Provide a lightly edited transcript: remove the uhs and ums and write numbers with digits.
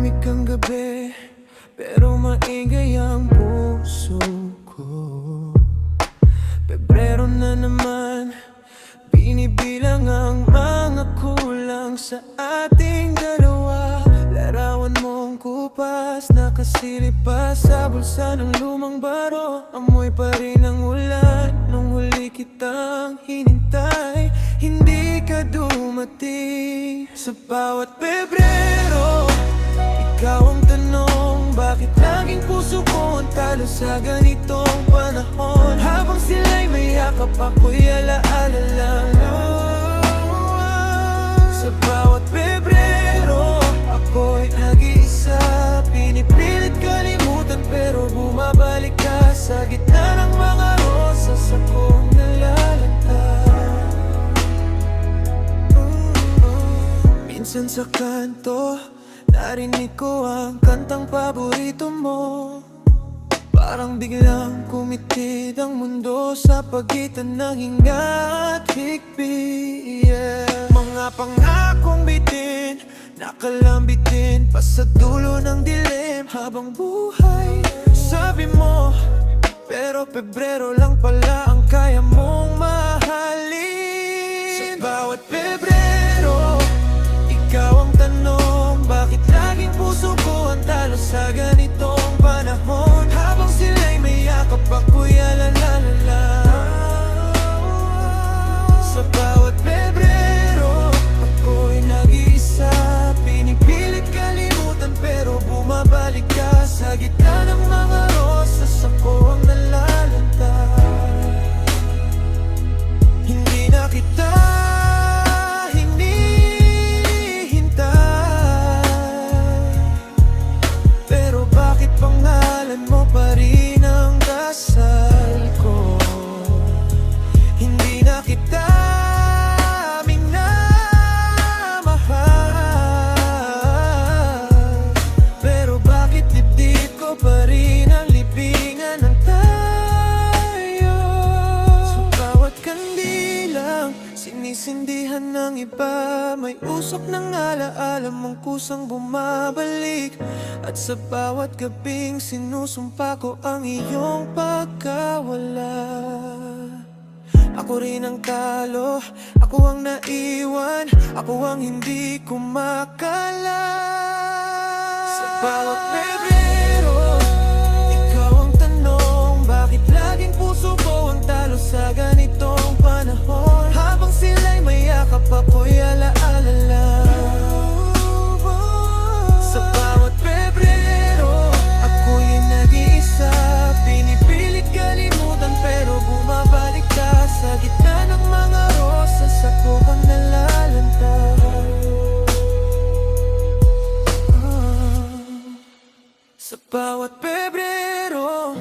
Tahimik ang gabi, pero maingay ang puso ko. Pebrero na naman, binibilang ang mga kulang sa ating dalawa. Larawan mong kupas, nakasilip pa sa bulsa ng lumang baro. Amoy pa rin ang ulan nung huli kitang hinintay. Hindi ka dumating sa bawat Pebrero. Ikaw ang tanong, bakit laging puso ko ang talo sa ganitong panahon? Habang sila'y may yakap, ako'y alaala lang. Sa bawat Pebrero, ako'y nag-iisa. Pinipilit kalimutan pero bumabalik ka. Sa gitna ng mga rosas akong nalalanta. Minsan sa kanto, narinig ko ang kantang paborito mo. Parang biglang kumitid ang mundo sa pagitan ng hinga at hikbi, yeah. Mga pangakong bitin, nakalambitin pa sa dulo ng dilim. Habang buhay, sabi mo, pero Pebrero lang pala ang kaya mong mahalin. Sa bawat Pebrero, ikaw ang tanong, bakit laging puso ko ang talo sa ganitong panahon? Habang sila'y may yakap, ako'y alalalala. Sa bawat Pebrero, ako'y nag-iisa. Pinipilit kalimutan pero bumabalik ka. Sa gitna ng mga rosas ako ang nalalanta. Hindi na kita pangalan mo pa rin ang dasal ko. Hindi na kita minamahal, pero bakit dibdib ko pa rin ang libingan ng tayo? Sa bawat kandilang sinisindihan ng iba, may usok ng alaala mong kusang bumabalik. At sa bawat gabing sinusumpa ko ang iyong pagkawala. Ako rin ang talo, ako ang naiwan, ako ang hindi kumakala. Sa bawat Pebrero, ikaw ang tanong, bakit laging puso ko ang talo sa ganitong panahon? Habang sila'y may yakap, ako'y alaala lang. Sa bawat Pebrero, ako'y nag-iisa. Pinipilit kalimutan pero bumabalik ka. Sa gitna ng mga rosas ako ang nalalanta. Sa bawat Pebrero,